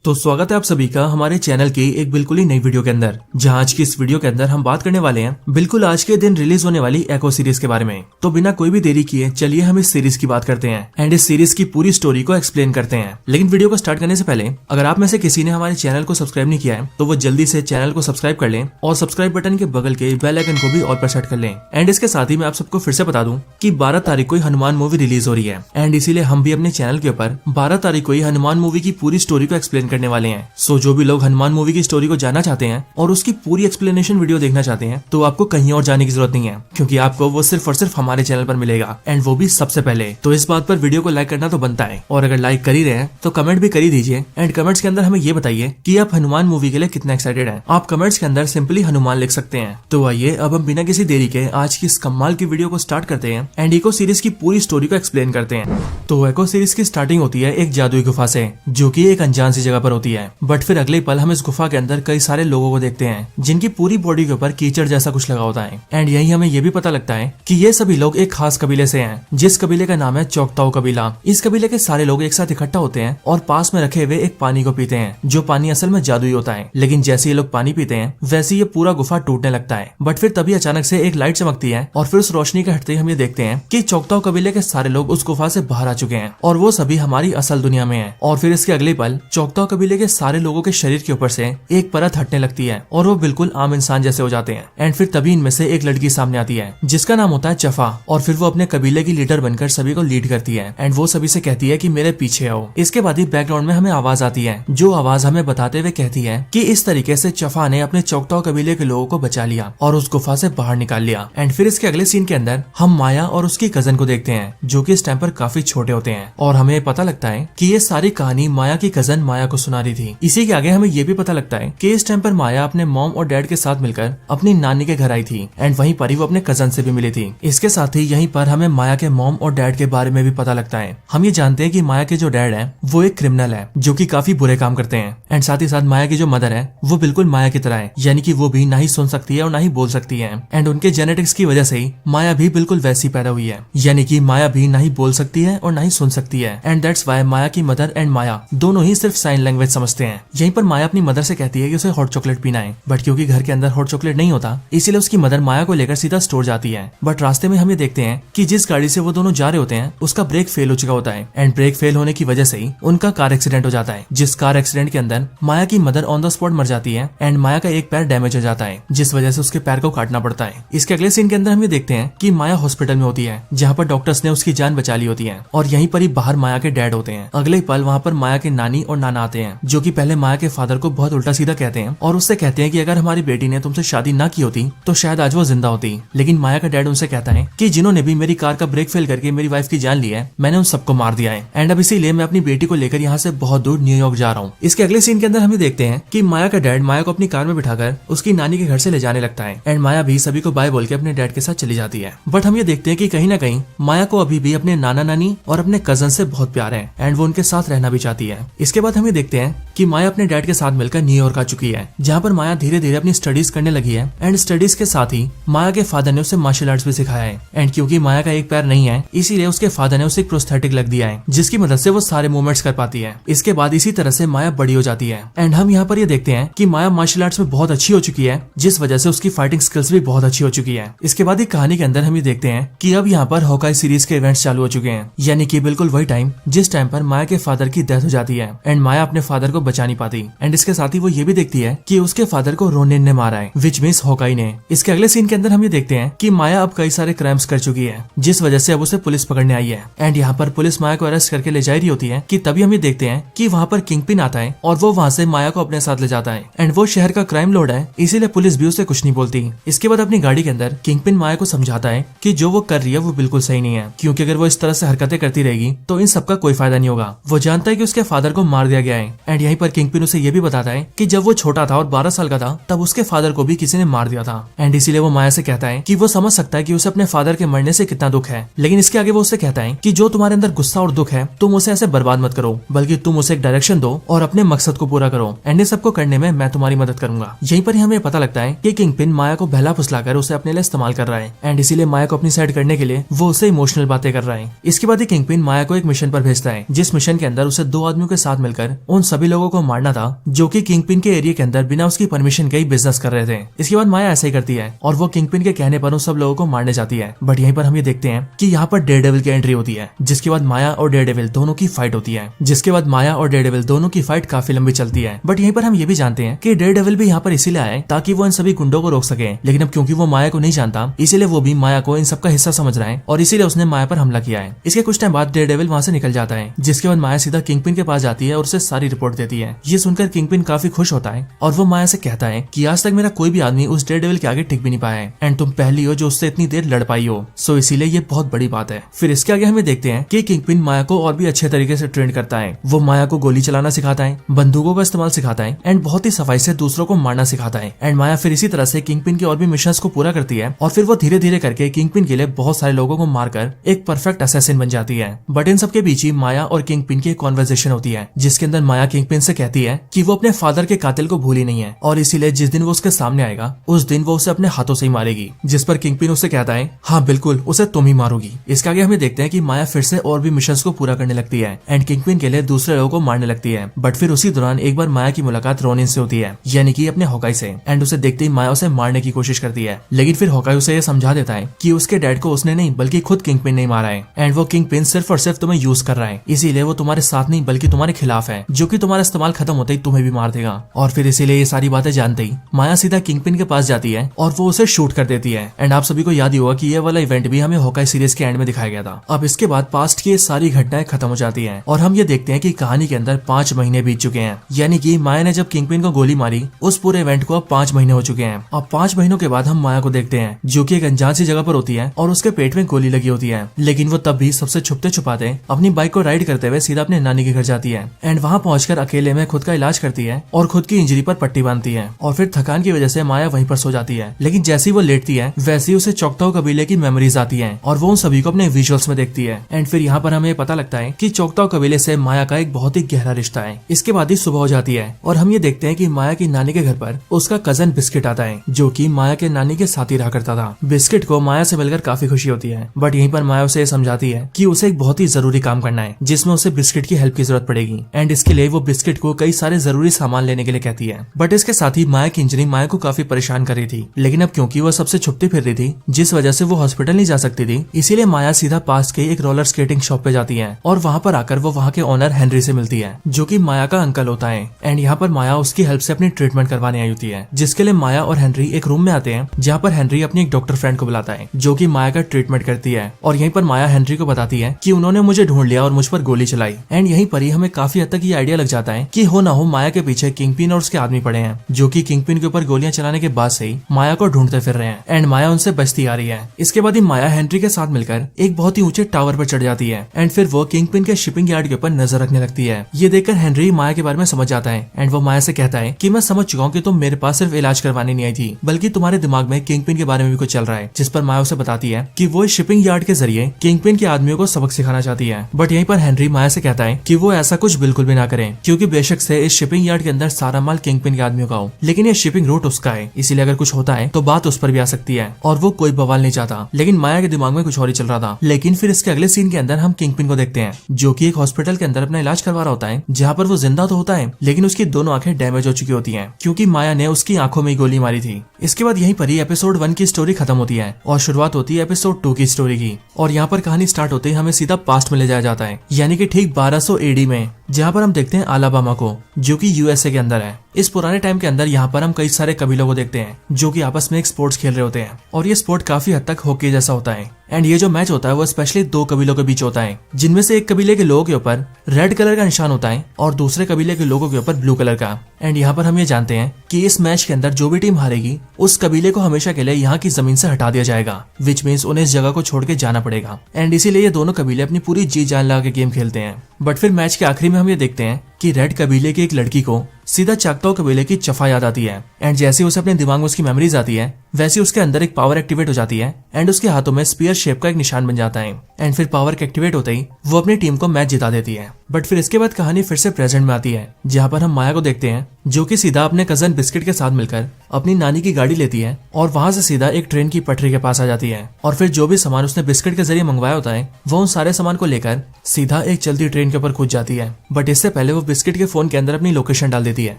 तो स्वागत है आप सभी का हमारे चैनल की एक बिल्कुल ही नई वीडियो के अंदर, जहां आज की इस वीडियो के अंदर हम बात करने वाले हैं बिल्कुल आज के दिन रिलीज होने वाली एको सीरीज के बारे में। तो बिना कोई भी देरी किए चलिए हम इस सीरीज की बात करते हैं एंड इस सीरीज की पूरी स्टोरी को एक्सप्लेन करते हैं। लेकिन वीडियो को स्टार्ट करने से पहले अगर आप में से किसी ने हमारे चैनल को सब्सक्राइब नहीं किया है तो वो जल्दी से चैनल को सब्सक्राइब कर लें और सब्सक्राइब बटन के बगल के बेल आइकन को भी ऑल पर सेट कर लें। एंड इसके साथ ही मैं आप सबको फिर से बता दूं कि 12 तारीख को हनुमान मूवी रिलीज हो रही है एंड इसीलिए हम भी अपने चैनल के ऊपर 12 तारीख को हनुमान मूवी की पूरी स्टोरी को एक्सप्लेन करने वाले हैं। सो जो भी लोग हनुमान मूवी की स्टोरी को जानना चाहते हैं और उसकी पूरी एक्सप्लेनेशन वीडियो देखना चाहते हैं तो आपको कहीं और जाने की जरूरत नहीं है, क्योंकि आपको वो सिर्फ और सिर्फ हमारे चैनल पर मिलेगा एंड वो भी सबसे पहले। तो इस बात पर वीडियो को लाइक करना तो बनता है, और अगर लाइक कर ही रहे हैं तो कमेंट भी कर ही दीजिए एंड कमेंट्स के अंदर हमें ये बताइए कि आप हनुमान मूवी के लिए कितना एक्साइटेड हैं। आप कमेंट्स के अंदर सिंपली हनुमान लिख सकते हैं। तो आइए अब हम बिना किसी देरी के आज की इस कमाल की वीडियो को स्टार्ट करते हैं एंड एको सीरीज की पूरी स्टोरी को एक्सप्लेन करते हैं। तो एको सीरीज की स्टार्टिंग होती है एक जादुई गुफा से, जो कि एक अनजान सी जगह पर होती है। बट फिर अगले पल हम इस गुफा के अंदर कई सारे लोगों को देखते हैं जिनकी पूरी बॉडी के ऊपर कीचड़ जैसा कुछ लगा होता है एंड यही हमें ये भी पता लगता है कि ये सभी लोग एक खास कबीले से हैं, जिस कबीले का नाम है चौकताओ कबीला। इस कबीले के सारे लोग एक साथ इकट्ठा होते हैं और पास में रखे हुए एक पानी को पीते हैं, जो पानी असल में जादुई होता है। लेकिन जैसे ये लोग पानी पीते हैं वैसे ये पूरा गुफा टूटने लगता है। बट फिर तभी अचानक से एक लाइट चमकती है और फिर उस रोशनी के हटते ही हम ये देखते हैं कि चौकताओ कबीले के सारे लोग उस गुफा से बाहर आ चुके हैं और वो सभी हमारी असल दुनिया में है। और फिर इसके अगले पल चौकताओ कबीले के सारे लोगों के शरीर के ऊपर से एक परत हटने लगती है और वो बिल्कुल आम इंसान जैसे हो जाते हैं। एंड फिर तभी इनमें से एक लड़की सामने आती है जिसका नाम होता है चफा, और फिर वो अपने कबीले की लीडर बनकर सभी को लीड करती है एंड वो सभी से कहती है कि मेरे पीछे आओ। इसके बाद ही बैकग्राउंड में हमें आवाज आती है, जो आवाज हमें बताते हुए कहती है कि इस तरीके से चफा ने अपने चौकताओ कबीले के लोगों को बचा लिया और उस गुफा से बाहर निकाल लिया। एंड फिर इसके अगले सीन के अंदर हम माया और उसकी कजन को देखते हैं, जो कि इस टाइम पर काफी छोटे होते हैं, और हमें पता लगता है कि ये सारी कहानी माया की कजन माया को सुना रही थी। इसी के आगे हमें ये भी पता लगता है कि इस टाइम पर माया अपने मॉम और डैड के साथ मिलकर अपनी नानी के घर आई थी एंड वहीं पर ही वो अपने कजन से भी मिली थी। इसके साथ ही यहीं पर हमें माया के मॉम और डैड के बारे में भी पता लगता है। हम ये जानते हैं कि माया के जो डैड है वो एक क्रिमिनल है जो कि काफी बुरे काम करते हैं एंड साथ ही साथ माया की जो मदर है वो बिल्कुल माया की तरह है, यानी कि वो भी ना ही सुन सकती है और ना ही बोल सकती है। एंड उनके जेनेटिक्स की वजह से ही माया भी बिल्कुल वैसी पैदा हुई है, यानी कि माया भी ना ही बोल सकती है और ना ही सुन सकती है। एंड दैट्स व्हाई माया की मदर एंड माया दोनों ही सिर्फ साइन लैंग्वेज समझते हैं। यहीं पर माया अपनी मदर से कहती है कि उसे हॉट चॉकलेट पीना है, बट क्योंकि घर के अंदर हॉट चॉकलेट नहीं होता इसीलिए उसकी मदर माया को लेकर सीधा स्टोर जाती है। बट रास्ते में हम ये देखते हैं कि जिस गाड़ी से वो दोनों जा रहे होते हैं उसका ब्रेक फेल हो चुका होता है एंड ब्रेक फेल होने की वजह से ही उनका कार एक्सीडेंट हो जाता है, जिस कार एक्सीडेंट के अंदर माया की मदर ऑन द स्पॉट मर जाती है एंड माया का एक पैर डैमेज हो जाता है, जिस वजह से उसके पैर को काटना पड़ता है। इसके अगले सीन के अंदर हम ये देखते हैं कि माया हॉस्पिटल में होती है, जहाँ पर डॉक्टर्स ने उसकी जान बचा ली होती है, और यहीं पर ही बाहर माया के डैड होते हैं। अगले पल वहाँ पर माया के नानी और नाना आते हैं, जो कि पहले माया के फादर को बहुत उल्टा सीधा कहते हैं और उससे कहते हैं कि अगर हमारी बेटी ने तुमसे शादी ना की होती तो शायद आज वो जिंदा होती। लेकिन माया का डैड उनसे कहता है कि जिन्होंने भी मेरी कार का ब्रेक फेल करके मेरी वाइफ की जान ली है मैंने उन सबको मार दिया है एंड अब इसीलिए मैं अपनी बेटी को लेकर यहाँ से बहुत दूर न्यूयॉर्क जा रहा हूँ। इसके अगले सीन के अंदर हम देखते हैं कि माया का डैड माया को अपनी कार में बिठाकर उसकी नानी के घर से ले जाने लगता है एंड माया भी सभी को बाय बोल के अपने डैड के साथ चली जाती है। बट हम ये देखते हैं कि कहीं ना कहीं माया को अभी भी अपने नाना नानी और अपने कजन से बहुत प्यार है एंड वो उनके साथ रहना भी चाहती है। इसके बाद हम ये देखते हैं कि माया अपने डैड के साथ मिलकर न्यूयॉर्क आ चुकी है, जहाँ पर माया धीरे धीरे अपनी स्टडीज करने लगी है एंड स्टडीज के साथ ही माया के फादर ने उसे मार्शल आर्ट्स भी सिखाया है। एंड क्योंकि माया का एक पैर नहीं है इसीलिए उसके फादर ने उसे एक प्रोस्थेटिक लग दिया है, जिसकी मदद से वो सारे मूवमेंट्स कर पाती है। इसके बाद इसी तरह से माया बड़ी हो जाती है एंड हम यहाँ पर ये देखते हैं कि माया मार्शल आर्ट्स में बहुत अच्छी हो चुकी है, जिस वजह से उसकी फाइटिंग स्किल्स भी बहुत अच्छी हो चुकी है। इसके बाद ही कहानी के अंदर हम ये देखते हैं कि अब यहाँ पर हॉकाई सीरीज के इवेंट्स चालू हो चुके हैं, यानी कि बिल्कुल वही टाइम जिस टाइम पर माया के फादर की डेथ हो जाती है एंड माया अपने फादर को बचा नहीं पाती। एंड इसके साथ ही वो ये भी देखती है कि उसके फादर को रोनिन ने मारा है, विच मींस हॉकाई ने। इसके अगले सीन के अंदर हम ये देखते हैं कि माया अब कई सारे क्राइम्स कर चुकी है, जिस वजह से अब उसे पुलिस पकड़ने आई है एंड यहाँ पर पुलिस माया को अरेस्ट करके ले जा रही होती है कि तभी हम ये देखते हैं कि वहाँ पर किंगपिन आता है और वो वहाँ से माया को अपने साथ ले जाता है एंड वो शहर का क्राइम लॉर्ड है, इसीलिए पुलिस भी उसे कुछ नहीं बोलती। इसके बाद अपनी गाड़ी के अंदर किंगपिन माया को समझाता है कि जो वो कर रही है वो बिल्कुल सही नहीं है, क्योंकि अगर वो इस तरह से हरकतें करती रहेगी तो इन सबका कोई फायदा नहीं होगा। वो जानता है कि उसके फादर को मार दिया गया है एंड यहीं पर किंगपिन उसे ये भी बताता है कि जब वो छोटा था और 12 साल का था तब उसके फादर को भी किसी ने मार दिया था एंड इसीलिए वो माया से कहता है कि वो समझ सकता है कि उसे अपने फादर के मरने से कितना दुख है। लेकिन इसके आगे वो उससे कहता है कि जो तुम्हारे अंदर गुस्सा और दुख है तुम उसे ऐसे बर्बाद मत करो, बल्कि तुम उसे एक डायरेक्शन दो और अपने मकसद को पूरा करो एंड इस सबको करने में मैं तुम्हारी मदद करूंगा। यहीं पर ही हमें पता लगता है कि किंगपिन माया को बहला फुसलाकर उसे अपने लिए इस्तेमाल कर रहा है एंड इसीलिए माया को अपनी साइड करने के लिए वो उसे इमोशनल बातें कर रहा है। इसके बाद ही किंगपिन माया को एक मिशन पर भेजता है, जिस मिशन के अंदर उसे 2 आदमियों के साथ मिलकर उन सभी लोगों लोगों को मारना था जो कि किंगपिन के एरिया के अंदर बिना उसकी परमिशन के ही बिजनेस कर रहे थे। इसके बाद माया ऐसा ही करती है और वो किंगपिन के कहने पर उन सब लोगों को मारने जाती है। बट यहीं पर हम ये देखते हैं कि यहाँ पर डेयरडेविल की एंट्री होती है, जिसके बाद माया और डेयरडेविल दोनों की फाइट होती है। जिसके बाद माया और डेयरडेविल दोनों की फाइट काफी लंबी चलती है। बट यहीं पर हम ये भी जानते हैं कि डेयरडेविल भी यहाँ पर इसीलिए आए ताकि वो इन सभी गुंडों को रोक सके, लेकिन अब क्योंकि वो माया को नहीं जानता इसीलिए वो भी माया को इन सबका हिस्सा समझ रहा है और इसीलिए उसने माया पर हमला किया है। इसके कुछ टाइम बाद डेयरडेविल वहाँ से निकल जाता है, जिसके बाद माया सीधा किंगपिन के पास जाती है और उसे सारी रिपोर्ट देती है। ये सुनकर किंगपिन काफी खुश होता है और वो माया से कहता है कि आज तक मेरा कोई भी आदमी उस डेयरडेविल के आगे टिक भी नहीं पाया है एंड तुम पहली हो जो उससे इतनी देर लड़ पाई हो, सो इसीलिए ये बहुत बड़ी बात है। फिर इसके आगे हमें देखते हैं कि किंगपिन माया को और भी अच्छे तरीके से ट्रेन करता है। वो माया को गोली चलाना सिखाता है, बंदूकों का इस्तेमाल सिखाता है एंड बहुत ही सफाई से दूसरों को मारना सिखाता है। एंड माया फिर इसी तरह से किंगपिन के और भी मिशंस को पूरा करती है और फिर वो धीरे धीरे करके किंगपिन के लिए बहुत सारे लोगों को मारकर एक परफेक्ट असैसिन बन जाती है। बट इन सबके बीच ही माया और किंगपिन की एक कॉन्वर्सेशन होती है, जिसके अंदर माया किंगपिन से कहती है कि वो अपने फादर के कातिल को भूली नहीं है और इसीलिए जिस दिन वो उसके सामने आएगा उस दिन वो उसे अपने हाथों से ही मारेगी। जिस पर किंगपिन उससे कहता है हाँ बिल्कुल, उसे तुम ही मारोगी। इसके आगे हमें देखते हैं कि माया फिर से और भी मिशंस को पूरा करने लगती है एंड किंगपिन के लिए दूसरे लोगों को मारने लगती है। बट फिर उसी दौरान एक बार माया की मुलाकात रोनिन से होती है, यानी कि अपने हॉकाई से, एंड उसे देखते ही माया उसे मारने की कोशिश करती है। लेकिन फिर हॉकाई उसे ये समझा देता है कि उसके डैड को उसने नहीं बल्कि खुद किंगपिन ने मारा है एंड वो किंगपिन सिर्फ और सिर्फ तुम्हें यूज कर रहा है, इसीलिए वो तुम्हारे साथ नहीं बल्कि तुम्हारे खिलाफ है, जो कि तुम्हारा इस्तेमाल खत्म होते ही तुम्हें भी मार देगा। और फिर इसीलिए ये सारी बातें जानते ही माया सीधा किंगपिन के पास जाती है और वो उसे शूट कर देती है। एंड आप सभी को याद ही होगा कि ये वाला इवेंट भी हमें हॉकाई सीरीज के एंड में दिखाया गया था। अब इसके बाद पास्ट की सारी घटनाएं खत्म हो जाती हैं और हम ये देखते हैं कि कहानी के अंदर 5 महीने बीत चुके हैं, यानी कि माया ने जब किंगपिन को गोली मारी उस पूरे इवेंट को अब 5 महीने हो चुके हैं। अब 5 महीनों के बाद हम माया को देखते हैं जो कि एक अनजान सी जगह पर होती है और उसके पेट में गोली लगी होती है, लेकिन वो तब भी सबसे छुपते छुपाते अपनी बाइक को राइड करते हुए सीधा अपने नानी के घर जाती है एंड वहाँ पहुंचकर अकेले में खुद का इलाज करती है और खुद की इंजरी पर पट्टी बांधती है और फिर थकान की वजह से माया वहीं पर सो जाती है। लेकिन जैसी वो लेटती है वैसे ही उसे चोक्ताओ कबीले की मेमोरीज आती हैं और वो उन सभी को अपने विजुअल्स में देखती है। एंड फिर यहाँ पर हमें पता लगता है कि चोक्ताओ कबीले से माया का एक बहुत ही गहरा रिश्ता है। इसके बाद ही सुबह हो जाती है और हम ये देखते हैं कि माया की नानी के घर पर उसका कजन बिस्किट आता है जो कि माया के नानी के साथ ही रहा करता था। बिस्किट को माया से मिलकर काफी खुशी होती है, बट यहीं पर माया उसे समझाती है कि उसे एक बहुत ही जरूरी काम करना है जिसमें उसे बिस्किट की हेल्प की जरूरत पड़ेगी एंड इसके लिए वो बिस्किट को कई सारे जरूरी सामान लेने के लिए कहती है। बट इसके साथ ही माया की इंजरी माया को काफी परेशान कर रही थी, लेकिन अब क्योंकि वो सबसे छुपती फिर रही थी जिस वजह से वो हॉस्पिटल नहीं जा सकती थी, इसीलिए माया सीधा पास के एक रोलर स्केटिंग शॉप पे जाती है और वहाँ पर आकर वो वहाँ के ओनर हेनरी से मिलती है जो कि माया का अंकल होता है। एंड यहाँ पर माया उसकी हेल्प से अपनी ट्रीटमेंट करवाने आई होती है, जिसके लिए माया और हेनरी एक रूम में आते हैं जहाँ पर हेनरी अपनी एक डॉक्टर फ्रेंड को बुलाता है जो कि माया का ट्रीटमेंट करती है। और यहीं पर माया हेनरी को बताती है कि उन्होंने मुझे ढूंढ लिया और मुझ पर गोली चलाई। एंड यहीं पर ही हमें काफी हद तक ये आइडिया लग जाता है कि हो ना हो माया के पीछे किंगपिन और उसके आदमी पड़े हैं जो कि किंगपिन के ऊपर गोलियां चलाने के बाद से ही माया को ढूंढते फिर रहे हैं एंड माया उनसे बचती आ रही है। इसके बाद ही माया हेनरी के साथ मिलकर एक बहुत ही ऊंचे टावर पर चढ़ जाती है एंड फिर वो किंगपिन के शिपिंग यार्ड के ऊपर नजर रखने लगती है। ये देखकर हेनरी माया के बारे में समझ जाता है एंड वो माया से कहता है कि मैं समझ चुका हूँ कि तुम मेरे पास सिर्फ इलाज करवाने नहीं आई थी बल्कि तुम्हारे दिमाग में किंगपिन के बारे में भी कुछ चल रहा है। जिस पर माया उसे बताती है कि वो इस शिपिंग यार्ड के जरिए किंगपिन के आदमियों को सबक सिखाना चाहती है। बट यहीं पर हेनरी माया से कहता है कि वो ऐसा कुछ बिल्कुल भी ना करें, क्योंकि बेशक से इस शिपिंग यार्ड के अंदर सारा माल किंगपिन के आदमियों का हो, लेकिन ये शिपिंग रूट उसका है, इसीलिए अगर कुछ होता है तो बात उस पर भी आ सकती है और वो कोई बवाल नहीं चाहता। लेकिन माया के दिमाग में कुछ और ही चल रहा था। लेकिन फिर इसके अगले सीन के अंदर हम किंगपिन को देखते हैं जो कि एक हॉस्पिटल के अंदर अपना इलाज करवा रहा होता है, जहाँ पर वो जिंदा तो होता है लेकिन उसकी दोनों आंखें डैमेज हो चुकी होती हैं क्योंकि माया ने उसकी आंखों में गोली मारी थी। इसके बाद यहीं पर ही एपिसोड 1 की स्टोरी खत्म होती है और शुरुआत होती है एपिसोड 2 की स्टोरी की। और यहाँ पर कहानी स्टार्ट होते ही हमें सीधा पास्ट में ले जाया जाता है, यानी कि ठीक 1200 AD में, जहाँ पर हम देखते हैं अलाबामा को जो कि USA के अंदर है। इस पुराने टाइम के अंदर यहाँ पर हम कई सारे कबीलों को देखते हैं जो कि आपस में एक स्पोर्ट्स खेल रहे होते हैं और ये स्पोर्ट काफी हद तक हॉकी जैसा होता है। एंड ये जो मैच होता है वो स्पेशली 2 कबीलों के बीच होता है, जिनमें से एक कबीले के लोगों के ऊपर रेड कलर का निशान होता है और दूसरे कबीले के लोगों के ऊपर ब्लू कलर का। एंड यहाँ पर हम ये जानते हैं कि इस मैच के अंदर जो भी टीम हारेगी उस कबीले को हमेशा के लिए यहाँ की जमीन से हटा दिया जाएगा, विच मीन्स उन्हें इस जगह को छोड़ के जाना पड़ेगा। एंड इसीलिए ये दोनों कबीले अपनी पूरी जी जान लगा के गेम खेलते हैं। बट फिर मैच के आखिरी में हम ये देखते हैं कि रेड कबीले की एक लड़की को सीधा चाकताओ कबीले की चफा याद आती है एंड जैसे उसे अपने दिमाग में उसकी मेमोरीज आती है वैसे उसके अंदर एक पावर एक्टिवेट हो जाती है एंड उसके हाथों में स्पीयर शेप का एक निशान बन जाता है। एंड फिर पावर के एक्टिवेट होते ही वो अपनी टीम को मैच जिता देती है। बट फिर इसके बाद कहानी फिर से प्रेजेंट में आती है, जहाँ पर हम माया को देखते हैं जो कि सीधा अपने कजन बिस्किट के साथ मिलकर अपनी नानी की गाड़ी लेती है और वहां से सीधा एक ट्रेन की पटरी के पास आ जाती है। और फिर जो भी सामान उसने बिस्किट के जरिए मंगवाया होता है वो उन सारे सामान को लेकर सीधा एक चलती ट्रेन के ऊपर कूद जाती है। बट इससे पहले वो बिस्किट के फोन के अंदर अपनी लोकेशन डाल देती है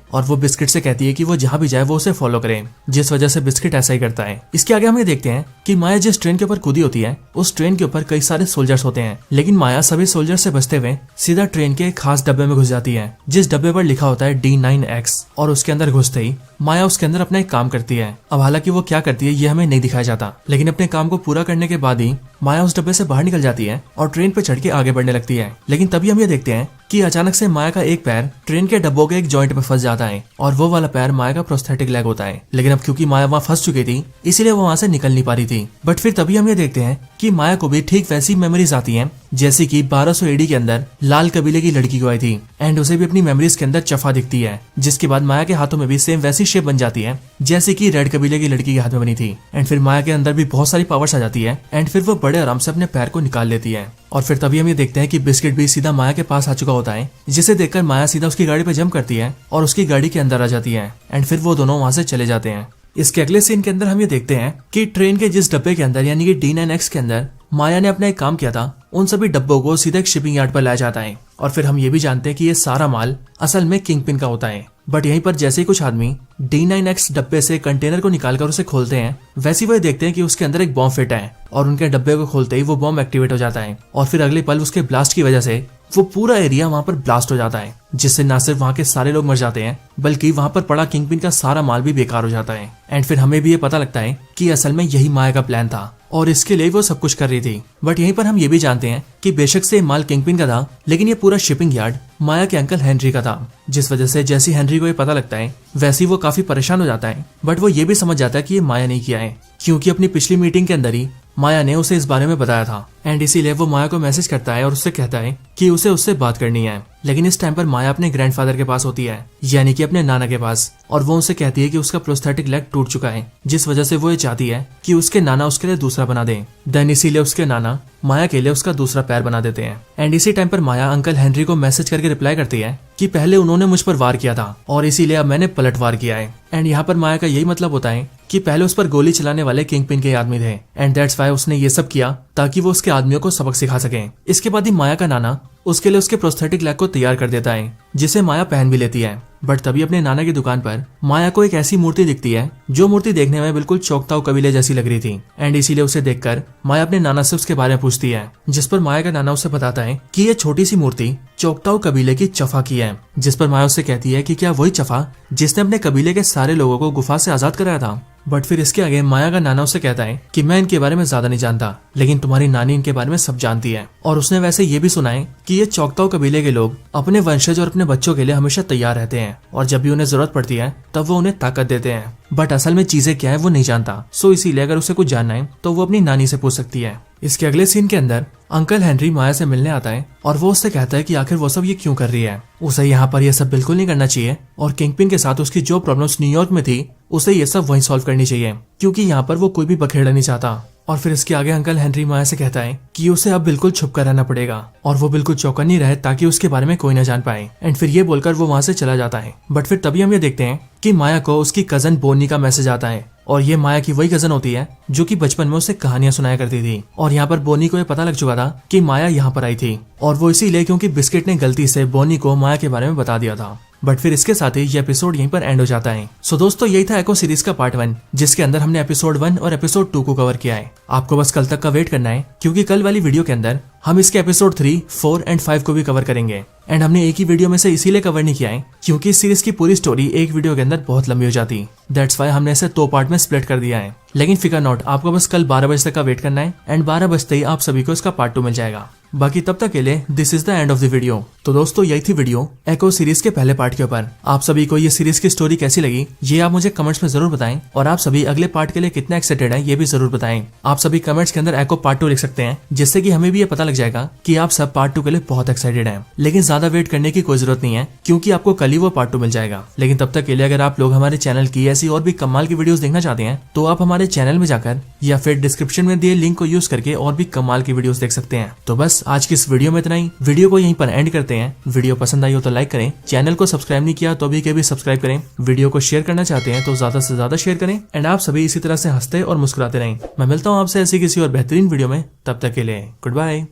और वो बिस्किट से कहती है कि वो जहाँ भी जाए वो उसे फॉलो करे, जिस वजह से बिस्किट ऐसा ही करता है। इसके आगे हम ये देखते हैं कि माया जिस ट्रेन के ऊपर कूदी होती है उस ट्रेन के ऊपर कई सारे सोल्जर्स होते हैं, लेकिन माया सभी सोल्जर से बचते हुए सीधा ट्रेन के एक खास डब्बे में घुस जाती है जिस डब्बे पर लिखा होता है D9X। और उसके अंदर घुसते ही माया उसके अंदर अपना एक काम करती है। अब हालांकि वो क्या करती है ये हमें नहीं दिखाया जाता, लेकिन अपने काम को पूरा करने के बाद ही माया उस डब्बे से बाहर निकल जाती है और ट्रेन पे चढ़ के आगे बढ़ने लगती है। लेकिन तभी हम ये देखते हैं कि अचानक से माया का एक पैर ट्रेन के डब्बों के एक जॉइंट पे फंस जाता है और वो वाला पैर माया का प्रोस्थेटिक लेग होता है। लेकिन अब क्योंकि माया वहाँ फंस चुकी थी इसीलिए वो वहाँ से निकल नहीं पा रही थी। बट फिर तभी हम ये देखते हैं कि माया को भी ठीक वैसी मेमोरीज आती हैं जैसे कि 1200 AD के अंदर लाल कबीले की लड़की को आई थी एंड उसे भी अपनी मेमोरीज के अंदर चफा दिखती है, जिसके बाद माया के हाथों में भी सेम वैसी शेप बन जाती है जैसे कि रेड कबीले की लड़की के हाथ में बनी थी। एंड फिर माया के अंदर भी बहुत सारी पावर्स आ जाती है एंड फिर वो बड़े आराम से अपने पैर को निकाल लेती है। और फिर तभी हम ये देखते हैं कि बिस्किट भी सीधा माया के पास आ चुका होता है, जिसे देखकर माया सीधा उसकी गाड़ी पे जंप करती है और उसकी गाड़ी के अंदर आ जाती है एंड फिर वो दोनों वहां से चले जाते हैं। इसके अगले सीन के अंदर हम ये देखते हैं कि ट्रेन के जिस डब्बे के अंदर यानी कि D9X के अंदर माया ने अपना एक काम किया था उन सभी डब्बों को सीधे एक शिपिंग यार्ड पर लाया जाता है। और फिर हम ये भी जानते हैं कि ये सारा माल असल में किंगपिन का होता है। बट यहीं पर जैसे ही कुछ आदमी D9X डब्बे से कंटेनर को निकालकर उसे खोलते हैं वैसे ही वो देखते हैं कि उसके अंदर एक बॉम्ब फिट है और उनके डब्बे को खोलते ही वो बॉम्ब एक्टिवेट हो जाता है और फिर अगले पल उसके ब्लास्ट की वजह से वो पूरा एरिया वहां पर ब्लास्ट हो जाता है, जिससे न सिर्फ वहां के सारे लोग मर जाते हैं बल्कि वहां पर पड़ा किंगपिन का सारा माल भी बेकार हो जाता है। एंड फिर हमें भी ये पता लगता है कि असल में यही माया का प्लान था और इसके लिए वो सब कुछ कर रही थी। बट यहीं पर हम ये भी जानते हैं कि बेशक से माल किंगपिन का था लेकिन ये पूरा शिपिंग यार्ड माया के अंकल हेनरी का था, जिस वजह से जैसे हेनरी को ये पता लगता है वैसे ही वो काफी परेशान हो जाता है। बट वो ये भी समझ जाता है कि ये माया नहीं किया है क्योंकि अपनी पिछली मीटिंग के अंदर ही माया ने उसे इस बारे में बताया था एंड इसीलिए वो माया को मैसेज करता है और उससे कहता है कि उसे उससे बात करनी है। लेकिन इस टाइम पर माया अपने ग्रैंडफादर के पास होती है यानी कि अपने नाना के पास, और वो उनसे कहती है कि उसका प्रोस्थेटिक लेग टूट चुका है, जिस वजह से वो ये चाहती है कि उसके नाना उसके लिए दूसरा बना दे। देन इसीलिए उसके नाना माया के लिए उसका दूसरा पैर बना देते हैं। एंड इसी टाइम पर माया अंकल हेनरी को मैसेज करके रिप्लाई करती है कि पहले उन्होंने मुझ पर वार किया था और इसीलिए अब मैंने पलट वार किया है। एंड यहाँ पर माया का यही मतलब होता है कि पहले उस पर गोली चलाने वाले किंगपिन के आदमी थे एंड दैट्स व्हाई उसने ये सब किया ताकि वो उसके आदमियों को सबक सिखा सके। इसके बाद ही माया का नाना उसके लिए उसके प्रोस्थेटिक लेग को तैयार कर देता है जिसे माया पहन भी लेती है। बट तभी अपने नाना की दुकान पर माया को एक ऐसी मूर्ति दिखती है जो मूर्ति देखने में बिल्कुल चोकताऊ कबीले जैसी लग रही थी एंड इसीलिए उसे देखकर माया अपने नाना से उसके बारे में पूछती है, जिस पर माया का नाना उसे बताता है कि ये छोटी सी मूर्ति चोकताऊ कबीले की चफा की है। जिस पर माया उससे कहती है कि क्या वही चफा जिसने अपने कबीले के सारे लोगों को गुफा से आजाद कराया था। बट फिर इसके आगे माया का नाना उससे कहता है कि मैं इनके बारे में ज्यादा नहीं जानता लेकिन तुम्हारी नानी इनके बारे में सब जानती है और उसने वैसे ये भी सुना है कि ये चोकताऊ कबीले के लोग अपने वंशज और अपने बच्चों के लिए हमेशा तैयार रहते हैं और जब भी उन्हें जरूरत पड़ती है तब वो उन्हें ताकत देते हैं। बट असल में चीजें क्या है वो नहीं जानता, सो इसीलिए अगर उसे कुछ जानना है तो वो अपनी नानी से पूछ सकती है। इसके अगले सीन के अंदर अंकल हेनरी माया से मिलने आता है और वो उससे कहता है कि आखिर वो सब ये क्यों कर रही है। उसे यहाँ पर ये सब बिल्कुल नहीं करना चाहिए और किंगपिन के साथ उसकी जो प्रॉब्लम्स न्यूयॉर्क में थी उसे ये सब वहीं सॉल्व करनी चाहिए क्योंकि यहाँ पर वो कोई भी बखेड़ा नहीं चाहता। और फिर इसके आगे अंकल हेनरी माया से कहता है कि उसे अब बिल्कुल छुप कर रहना पड़ेगा और वो बिल्कुल चौकन्नी रहे ताकि उसके बारे में कोई न जान पाए। एंड फिर ये बोलकर वो वहां से चला जाता है। बट फिर तभी हम ये देखते हैं कि माया को उसकी कजन बोनी का मैसेज आता है और ये माया की वही कजन होती है जो कि बचपन में उसे कहानियां सुनाया करती थी। और यहाँ पर बोनी को ये पता लग चुका था कि माया यहाँ पर आई थी और वो इसीलिए क्योंकि बिस्किट ने गलती से बोनी को माया के बारे में बता दिया था। बट फिर इसके साथ ही ये एपिसोड यहीं पर एंड हो जाता है। सो दोस्तों यही था एको सीरीज का पार्ट 1 जिसके अंदर हमने एपिसोड 1 और एपिसोड 2 को कवर किया है। आपको बस कल तक का वेट करना है क्योंकि कल वाली वीडियो के अंदर हम इसके एपिसोड 3, 4 एंड 5 को भी कवर करेंगे। एंड हमने एक ही वीडियो में से इसीलिए कवर नहीं किया है क्योंकि इस सीरीज की पूरी स्टोरी एक वीडियो के अंदर बहुत लंबी हो जाती, दैट्स व्हाई हमने इसे 2 पार्ट में स्प्लिट कर दिया है। लेकिन फिकर नॉट, आपको बस कल 12 बजे तक का वेट करना है एंड 12 बजते ही आप सभी को इसका पार्ट 2 मिल जाएगा। बाकी तब तक के लिए this is the end of the video. तो दोस्तों यही थी वीडियो एको सीरीज के पहले पार्ट के ऊपर। आप सभी को ये सीरीज की स्टोरी कैसी लगी ये आप मुझे कमेंट्स में जरूर बताएं और आप सभी अगले पार्ट के लिए कितना एक्साइटेड है ये भी जरूर बताएं। आप सभी कमेंट्स के अंदर एको पार्ट 2 लिख सकते हैं जिससे कि हमें भी ये पता लग जाएगा कि आप सब पार्ट 2 के लिए बहुत एक्साइटेड हैं। लेकिन ज्यादा वेट करने की कोई जरूरत नहीं है, क्योंकि आपको कल ही वो पार्ट 2 मिल जाएगा। लेकिन तब तक के लिए अगर आप लोग हमारे चैनल की ऐसी और भी कमाल की वीडियोस देखना चाहते हैं तो आप हमारे चैनल में जाकर या फिर डिस्क्रिप्शन में दिए लिंक को यूज करके और भी कमाल की वीडियोस देख सकते हैं। तो बस आज की इस वीडियो में इतना ही। वीडियो को यहीं पर एंड करते हैं। वीडियो पसंद आई हो तो लाइक करें, चैनल को सब्सक्राइब नहीं किया तो अभी के भी सब्सक्राइब करें, वीडियो को शेयर करना चाहते हैं तो ज्यादा से ज्यादा शेयर करें। एंड आप सभी इसी तरह से हंसते और मुस्कुराते रहें। मैं मिलता हूँ आपसे ऐसी किसी और बेहतरीन वीडियो में, तब तक के लिए गुड बाय।